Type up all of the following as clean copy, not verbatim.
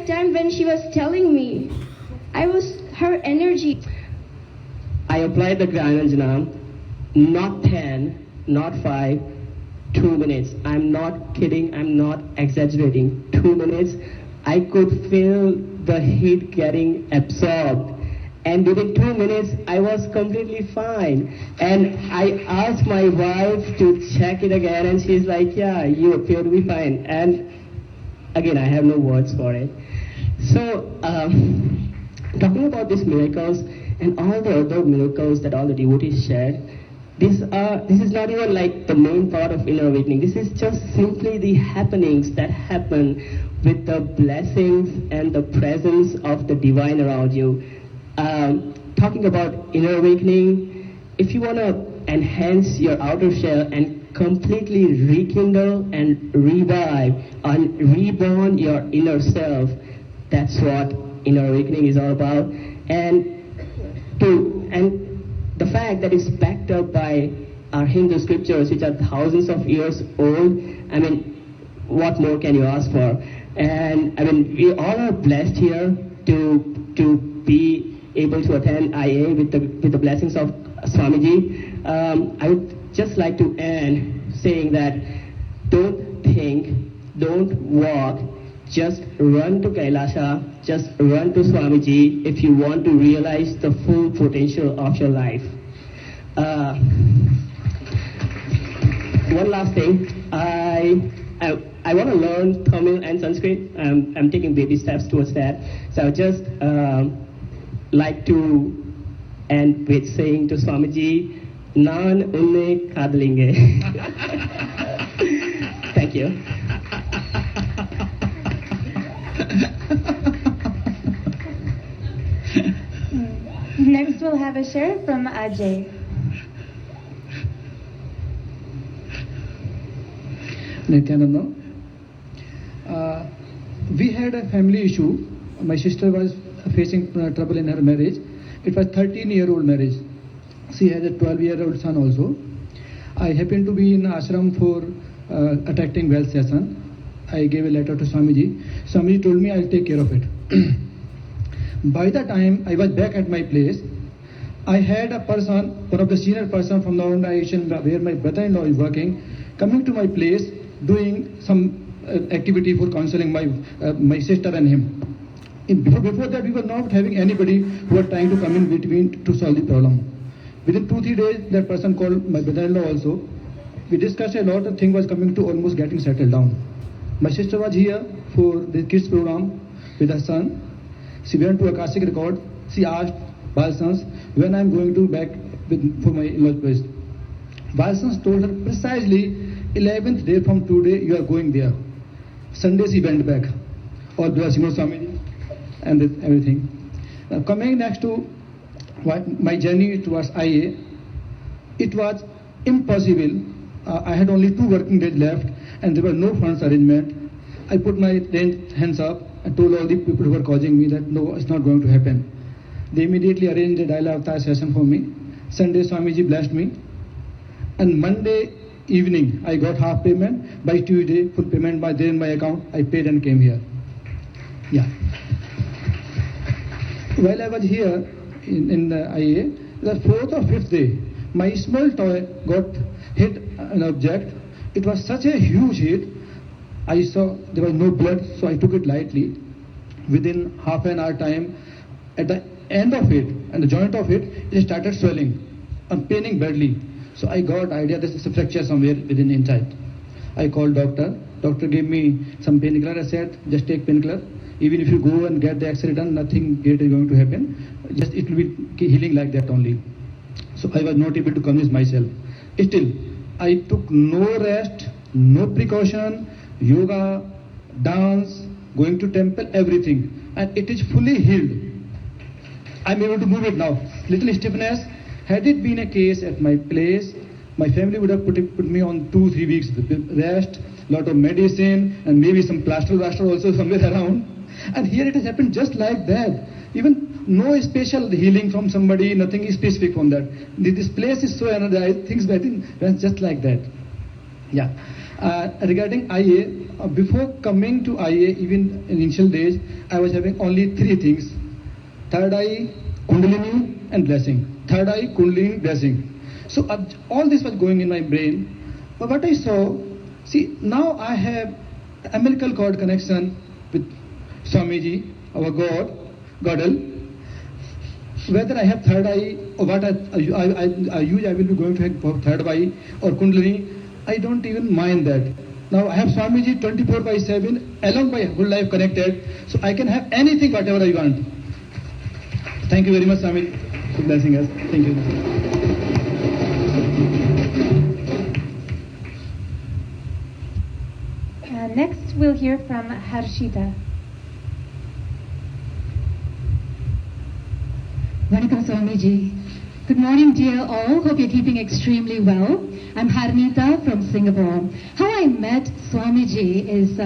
time when she was telling me, I was her energy. I applied the Gyananjana, not 10, not 5, 2 minutes. I'm not kidding, I'm not exaggerating. 2 minutes, I could feel the heat getting absorbed. And within 2 minutes, I was completely fine. And I asked my wife to check it again, and she's like, yeah, you appear to be fine. And again, I have no words for it. So, talking about these miracles and all the other miracles that all the devotees shared, this is not even like the main part of inner awakening. This is just simply the happenings that happen with the blessings and the presence of the divine around you. Talking about inner awakening, if you want to enhance your outer shell and completely rekindle and revive and reborn your inner self, that's what inner awakening is all about. And the fact that it's backed up by our Hindu scriptures, which are thousands of years old, I mean, what more can you ask for? And I mean, we all are blessed here to be able to attend IA with the blessings of Swamiji. I would just like to end saying that don't think, don't walk, just run to Kailasha, just run to Swamiji if you want to realize the full potential of your life. One last thing, I want to learn Tamil and Sanskrit. I'm taking baby steps towards that. So I would just like to end with saying to Swamiji, Naan unne kadalinge. Thank you. Next we'll have a share from Ajay. Nithyananda. We had a family issue. My sister was facing trouble in her marriage. It was 13-year-old marriage. She has a 12-year-old son also. I happened to be in ashram for attracting wealth session. I gave a letter to Swamiji. Swamiji told me I'll take care of it. By the time I was back at my place, I had a person, one of the senior person from the organization where my brother-in-law is working, coming to my place doing some activity for counseling my sister and him. Before that, we were not having anybody who was trying to come in between to solve the problem. Within 2-3 days, that person called my brother-in-law also. We discussed a lot, the thing was coming to almost getting settled down. My sister was here for the kids program with her son. She went to Akashic record. She asked Balsans when I'm going to back for my in-laws place. Balsans told her precisely 11th day from today you are going there. Sunday she went back. All blessing of Swamiji and everything. Now coming next to my journey towards IA, it was impossible. I had only 2 working days left and there was no funds arrangement. I put my hands up and told all the people who were causing me that no, it's not going to happen. They immediately arranged a Daila Avatar session for me. Sunday Swamiji blessed me. And Monday evening I got half payment. By Tuesday full payment by there in my account. I paid and came here. Yeah. While I was here in the IA, the 4th or 5th day, my small toy got hit an object. It was such a huge hit. I saw there was no blood, so I took it lightly. Within half an hour time, at the end of it, and the joint of it, it started swelling and paining badly. So I got idea this is a fracture somewhere within inside. I called doctor. Doctor gave me some painkiller. I said, just take painkiller. Even if you go and get the X-ray done, nothing great is going to happen. Just it will be healing like that only. So I was not able to convince myself. Still, I took no rest, no precaution, yoga, dance, going to temple, everything. And it is fully healed. I'm able to move it now. Little stiffness. Had it been a case at my place, my family would have put me on 2-3 weeks rest, lot of medicine, and maybe some plaster also somewhere around. And here it has happened just like that. Even no special healing from somebody, nothing is specific from that. This place is so energized, things went just like that. Yeah. Regarding IA, before coming to IA, even in initial days, I was having only 3 things: third eye, Kundalini, and blessing. Third eye, Kundalini, blessing. So all this was going in my brain. But what I saw, see, now I have umbilical cord connection with Swamiji, our God, Godel. Whether I have third eye or what I will be going to have for third eye or Kundalini, I don't even mind that. Now I have Swamiji 24/7, along my whole life connected, so I can have anything, whatever I want. Thank you very much, Swamiji, for blessing us. Thank you. Next, we'll hear from Harshita. Vanakkam Swamiji. Good morning, dear all. Hope you're keeping extremely well. I'm Harnita from Singapore. How I met Swamiji is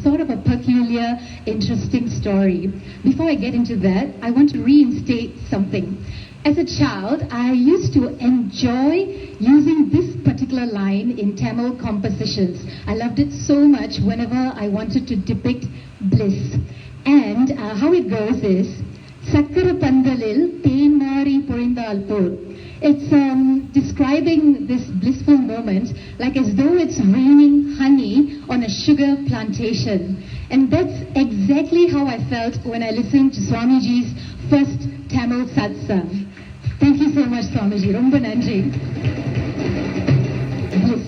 sort of a peculiar, interesting story. Before I get into that, I want to reinstate something. As a child, I used to enjoy using this particular line in Tamil compositions. I loved it so much whenever I wanted to depict bliss. And how it goes is, Sakkara Pandalil Teen Mari Porindal Por. It's describing this blissful moment like as though it's raining honey on a sugar plantation. And that's exactly how I felt when I listened to Swamiji's first Tamil satsang. Thank you so much, Swamiji. Romba nandri. Bliss.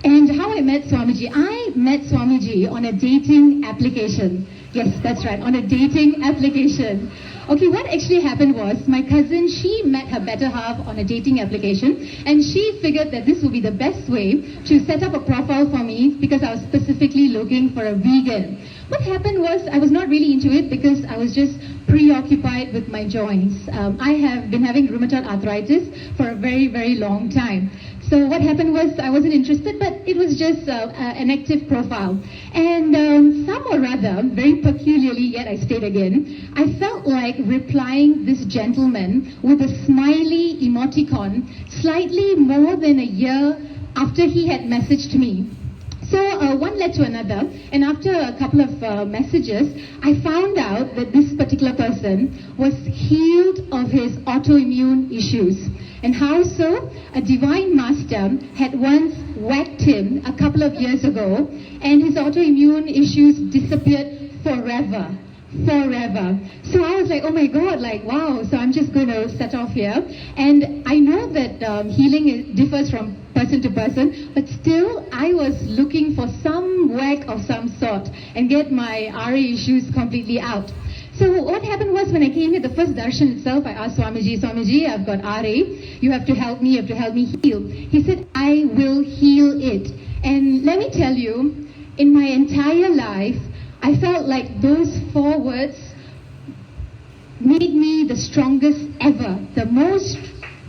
And how I met Swamiji? I met Swamiji on a dating application. Yes, that's right, on a dating application. Okay, what actually happened was my cousin, she met her better half on a dating application, and she figured that this would be the best way to set up a profile for me because I was specifically looking for a vegan. What happened was I was not really into it because I was just preoccupied with my joints. I have been having rheumatoid arthritis for a very, very long time. So what happened was I wasn't interested, but it was just an active profile. And some or other, very peculiarly, yet I stayed again, I felt like replying this gentleman with a smiley emoticon slightly more than a year after he had messaged me. So one led to another, and after a couple of messages, I found out that this particular person was healed of his autoimmune issues. And how so? A divine master had once whacked him a couple of years ago, and his autoimmune issues disappeared forever. Forever. So I was like, oh my God, like, wow. So I'm just going to set off here. And I know that healing differs from person to person, but still I was looking for some whack of some sort and get my RA issues completely out. So what happened was when I came here, the first darshan itself, I asked Swamiji, I've got RA, you have to help me heal. He said, I will heal it. And let me tell you, in my entire life, I felt like those 4 words made me the strongest ever. The most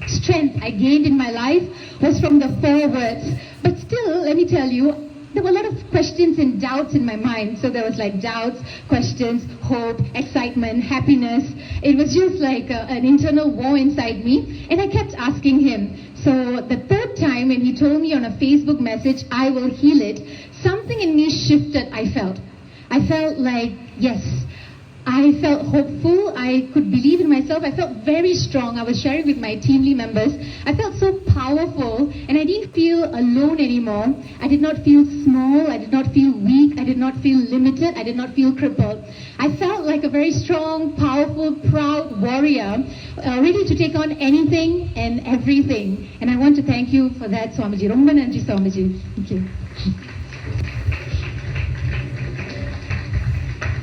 strength I gained in my life was from the 4 words. But still, let me tell you, there were a lot of questions and doubts in my mind. So there was like doubts, questions, hope, excitement, happiness. It was just like an internal war inside me. And I kept asking him. So the 3rd time when he told me on a Facebook message, I will heal it, something in me shifted, I felt. I felt like, yes, I felt hopeful, I could believe in myself, I felt very strong. I was sharing with my team members. I felt so powerful, and I didn't feel alone anymore. I did not feel small, I did not feel weak, I did not feel limited, I did not feel crippled. I felt like a very strong, powerful, proud warrior, ready to take on anything and everything. And I want to thank you for that, Swamiji. Romba nandri, Swamiji. Thank you.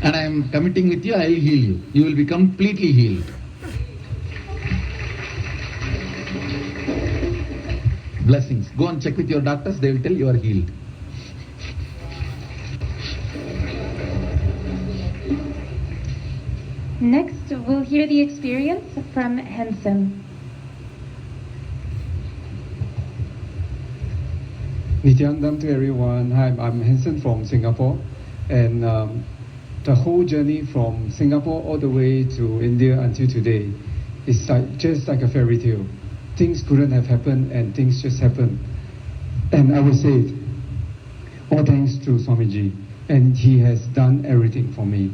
And I am committing with you, I will heal you. You will be completely healed. Blessings. Go and check with your doctors, they will tell you are healed. Next, we'll hear the experience from Henson. Nithyananda to everyone. Hi, I'm Henson from Singapore. And the whole journey from Singapore all the way to India until today is just like a fairy tale. Things couldn't have happened and things just happened. And I was saved. all thanks to Swamiji, and he has done everything for me.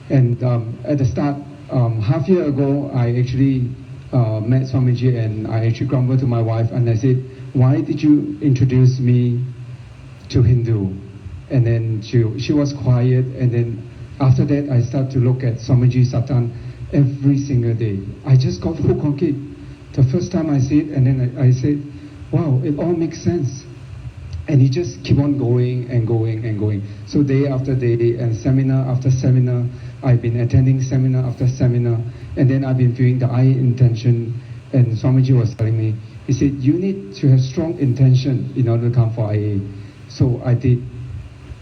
And at the start, half year ago, I actually met Swamiji, and I actually grumbled to my wife, and I said, why did you introduce me to Hindu? And then she was quiet, and then after that, I started to look at Swamiji Satan every single day. I just got hooked on it. The first time I see it, and then I said, wow, it all makes sense. And he just keep on going and going and going. So day after day, and seminar after seminar, I've been attending seminar after seminar, and then I've been feeling the I intention, and Swamiji was telling me, he said, you need to have strong intention in order to come for IA. So I did.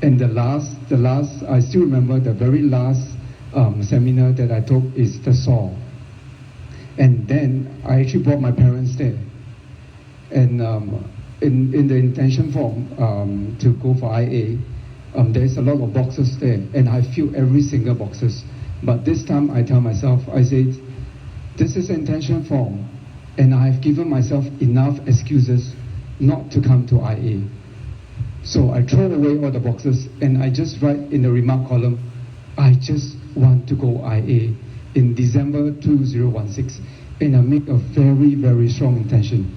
And the last, I still remember the very last seminar that I took is the Saw. And then I actually brought my parents there. And in the intention form to go for IA, there's a lot of boxes there, and I filled every single boxes. But this time I tell myself, I said, this is intention form, and I've given myself enough excuses not to come to IA. So I throw away all the boxes, and I just write in the remark column, I just want to go IA in December 2016, and I make a very, very strong intention.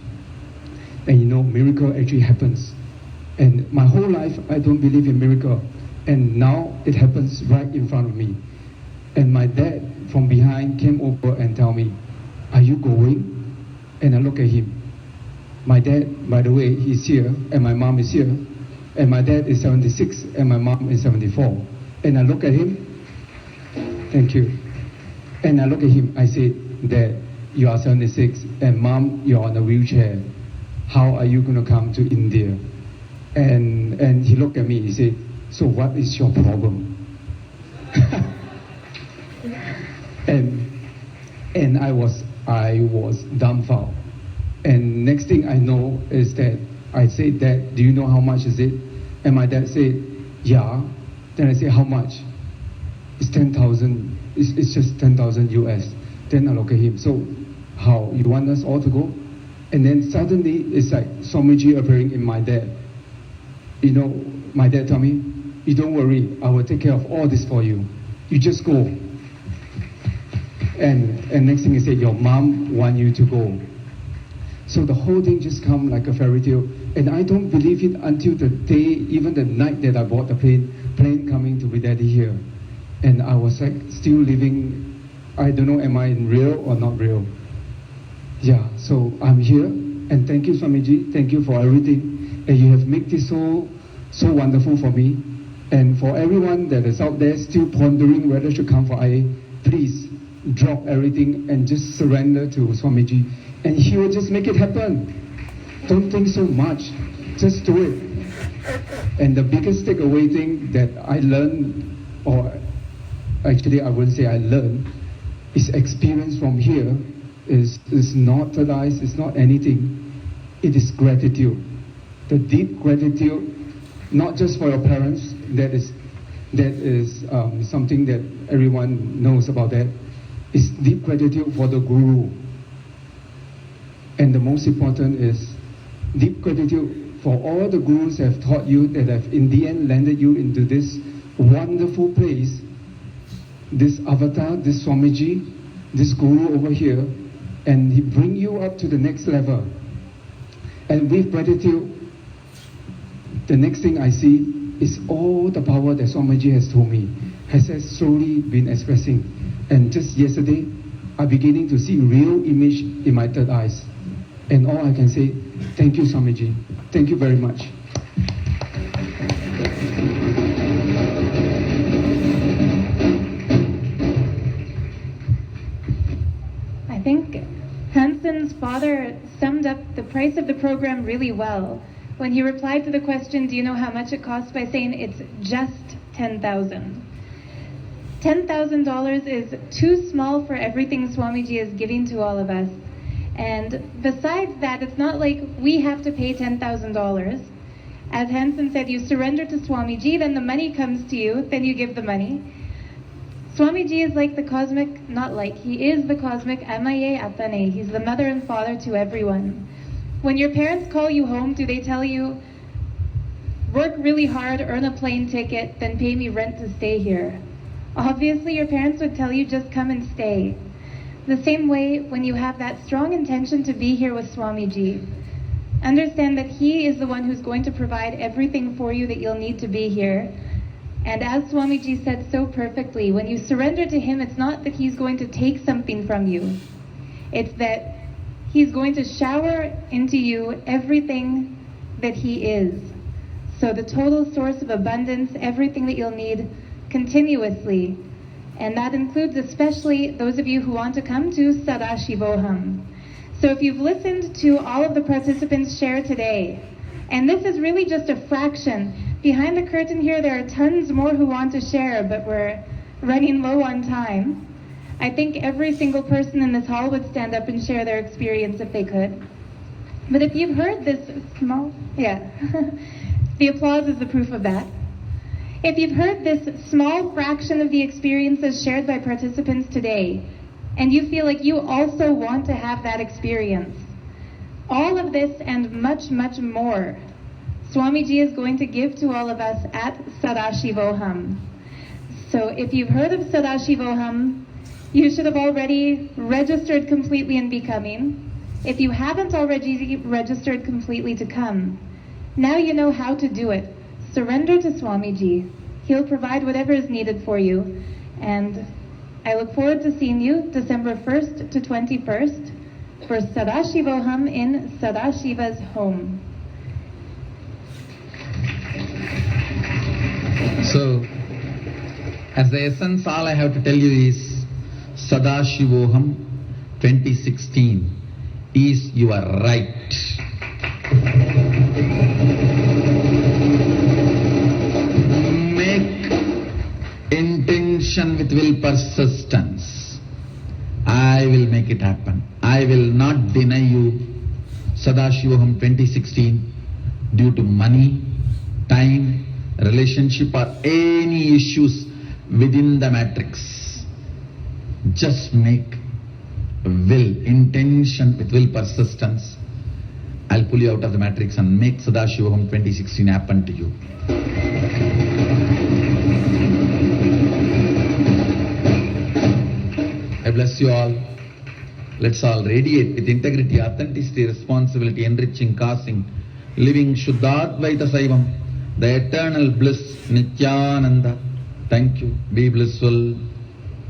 And you know, miracle actually happens. And my whole life, I don't believe in miracle. And now it happens right in front of me. And my dad from behind came over and tell me, are you going? And I look at him. My dad, by the way, he's here, and my mom is here. And my dad is 76, and my mom is 74. And I look at him, thank you. And I look at him, I say, Dad, you are 76, and Mom, you're on a wheelchair. How are you going to come to India? And he looked at me, he said, so what is your problem? and I was dumbfounded. And next thing I know is that I said, Dad, do you know how much is it? And my dad said, yeah. Then I said, how much? It's 10,000. It's just 10,000 US. Then I look at him. So how? You want us all to go? And then suddenly it's like Swamiji appearing in my dad. You know, my dad told me, you don't worry, I will take care of all this for you. You just go. And next thing he said, your mom wants you to go. So the whole thing just come like a fairy tale. And I don't believe it until the day, even the night that I bought the plane coming to be daddy here. And I was like still living, I don't know, am I in real or not real? Yeah, so I'm here, and thank you, Swamiji, thank you for everything. And you have made this so wonderful for me. And for everyone that is out there still pondering whether to come for IA, please drop everything and just surrender to Swamiji. And he will just make it happen. Don't think so much, just do it. And the biggest takeaway thing that I learned, or actually I wouldn't say I learned, is experience from here is not third eyes, it's not anything. It is gratitude. The deep gratitude, not just for your parents, that is something that everyone knows about that. It's deep gratitude for the Guru. And the most important is deep gratitude for all the Gurus have taught you, that have in the end landed you into this wonderful place, this avatar, this Swamiji, this Guru over here, and he bring you up to the next level. And with gratitude, the next thing I see is all the power that Swamiji has told me, has slowly been expressing. And just yesterday, I'm beginning to see real image in my third eyes. And all I can say, thank you, Swamiji. Thank you very much. I think Hanson's father summed up the price of the program really well when he replied to the question, do you know how much it costs, by saying it's just $10,000. $10,000 is too small for everything Swamiji is giving to all of us. And besides that, it's not like we have to pay $10,000. As Hanson said, you surrender to Swamiji, then the money comes to you, then you give the money. Swamiji is like the cosmic, not like, he is the cosmic Amaye Atane. He's the mother and father to everyone. When your parents call you home, do they tell you, work really hard, earn a plane ticket, then pay me rent to stay here. Obviously, your parents would tell you just come and stay. The same way, when you have that strong intention to be here with Swamiji, understand that he is the one who's going to provide everything for you that you'll need to be here. And as Swamiji said so perfectly, when you surrender to him, it's not that he's going to take something from you. It's that he's going to shower into you everything that he is. So the total source of abundance, everything that you'll need continuously. And that includes especially those of you who want to come to Sadashivoham. So if you've listened to all of the participants share today, and this is really just a fraction, behind the curtain here there are tons more who want to share, but we're running low on time. I think every single person in this hall would stand up and share their experience if they could. But if you've heard this small, the applause is the proof of that. If you've heard this small fraction of the experiences shared by participants today, and you feel like you also want to have that experience, all of this and much, much more, Swamiji is going to give to all of us at Sadashivoham. So if you've heard of Sadashivoham, you should have already registered completely in becoming. If you haven't already registered completely to come, now you know how to do it. Surrender to Swamiji. He'll provide whatever is needed for you. And I look forward to seeing you December 1st to 21st for Sadashivoham in Sadashiva's home. So, as the essence, all I have to tell you is Sadashivoham 2016 is your right. Make intention with will persistence. I will make it happen. I will not deny you Sadashivoham 2016 due to money, time, relationship or any issues within the matrix. Just make will, intention with will persistence. I'll pull you out of the matrix and make Sadashivoham 2016 happen to you. I bless you all. Let's all radiate with integrity, authenticity, responsibility, enriching, causing, living Shuddhadvaita Saivam, the eternal bliss, Nithyananda. Thank you. Be blissful.